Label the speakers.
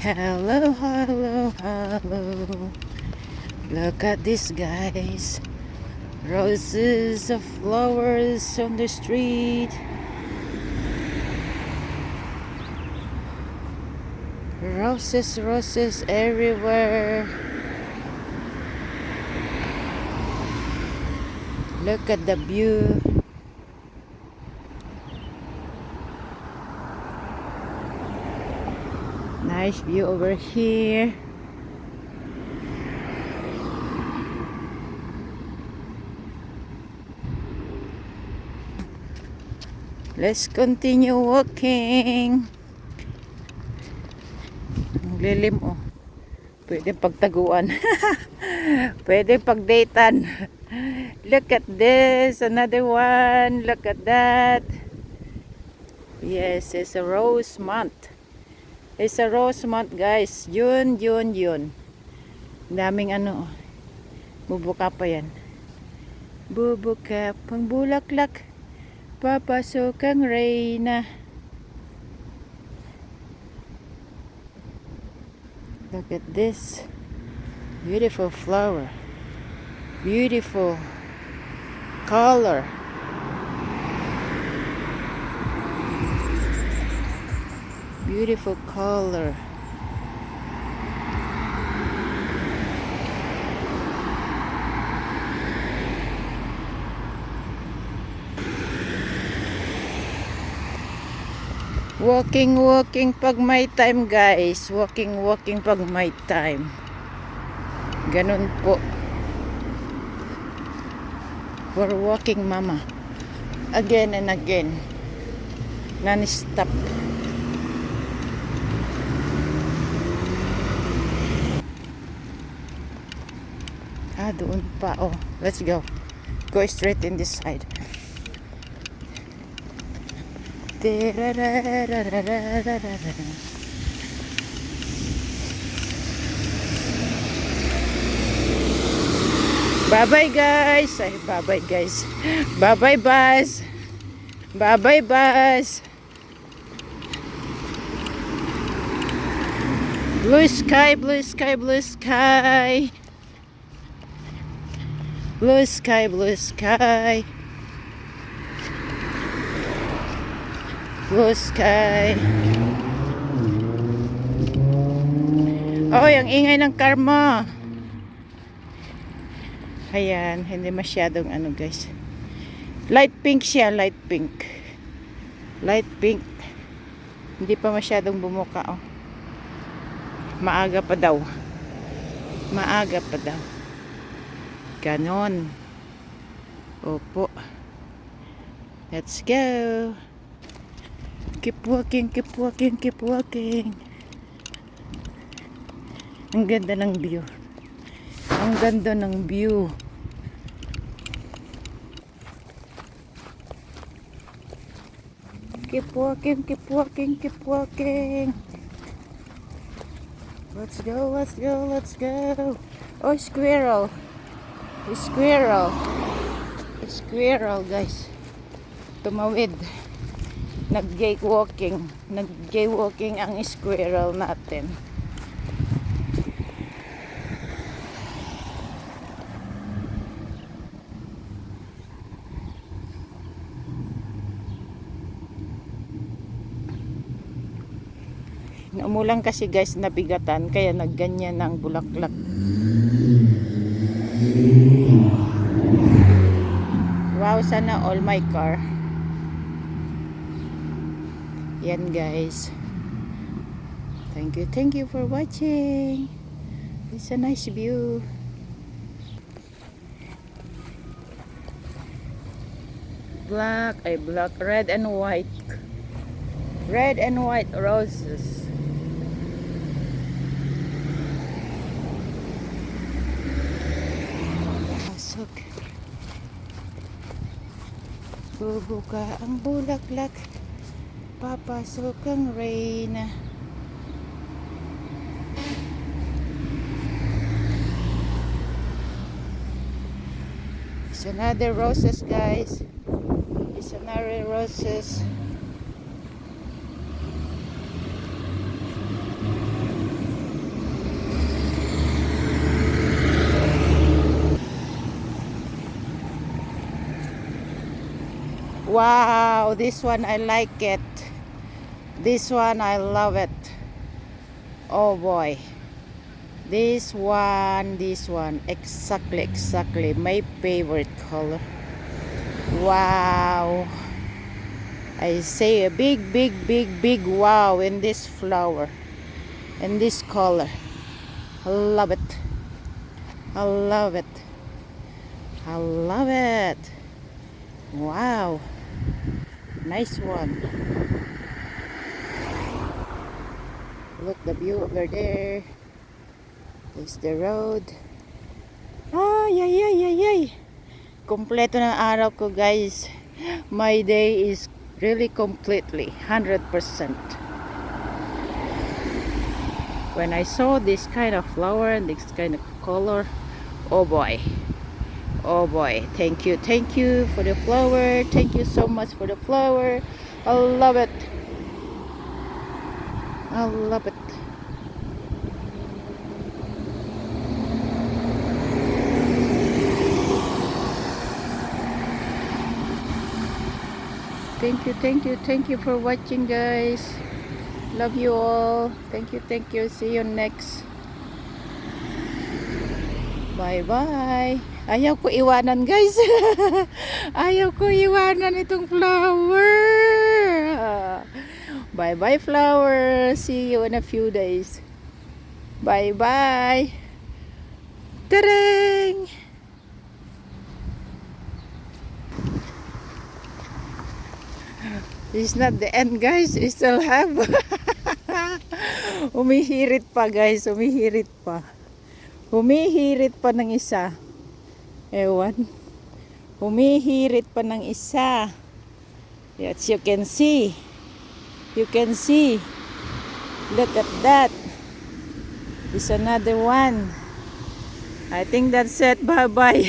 Speaker 1: Hello, hello, hello. Look at this, guys. Roses of flowers on the street. Roses, roses everywhere. Look at the view. Nice view over here. Let's continue walking. Ang lilim, oh. Pwede pagtaguan. Pwede pagdatean. Look at this. Another one. Look at that. Yes, it's a rose month. It's a rose month, guys. Yun. Daming ano. Bubuka pa yan. Bubuka pang bulaklak. Papasok ang reyna. Look at this. Beautiful flower. Beautiful color. Beautiful color. Walking pag may time, guys. Walking pag may time. Ganun po. We're walking, mama. Again and again. Non-stop. Doon pa. Oh, let's go. Go straight in this side. Bye-bye, guys. Ay, bye-bye, guys. Bye-bye, bus. Bye-bye, bus. Blue sky, blue sky, blue sky. Blue sky, blue sky. Blue sky. Oh, ang ingay ng car mo. Ayan, hindi masyadong ano, guys. Light pink siya, light pink. Light pink. Hindi pa masyadong bumuka, oh. Maaga pa daw. Maaga pa daw. Ganon. Opo. Let's go. Keep walking, keep walking, keep walking. Ang ganda ng view. Ang ganda ng view. Keep walking, keep walking, keep walking. Let's go, let's go, let's go. Oh, squirrel. Squirrel. Squirrel, guys. Tumawid. Nag-jaywalking. Nag-jaywalking ang squirrel natin. Umulan kasi, guys, nabigatan kaya nagganyan ang bulaklak. Wow, sana all my car. Yan, guys. Thank you for watching. It's a nice view. Black, red and white. Red and white roses. Pasok. Bubuka ang bulaklak. Papasok ang reyna. It's another roses, guys. It's another roses. Wow, this one I like it. This one I love it. Oh boy. This one, exactly my favorite color. Wow. I say a big wow in this flower, in this color. I love it. I love it. I love it. Wow. Nice one. Look the view over there. There's the road. Ay, ay, ay, ay, ay. Kompleto ng araw ko, guys. My day is really completely 100%. When I saw this kind of flower and this kind of color, oh boy. Oh boy. Thank you for the flower. Thank you so much for the flower. I love it. I love it. Thank you for watching, guys. Love you all. Thank you. See you next. Bye. Ayaw ko iwanan, guys. Ayaw ko iwanan itong flower. Bye, flower. See you in a few days. Bye. Tarang! It's not the end, guys. We still have. Umihirit pa, guys. Umihirit pa ng isa. Ewan. Humihirit pa ng isa. Yes, you can see. Look at that. It's another one. I think that's it. Bye.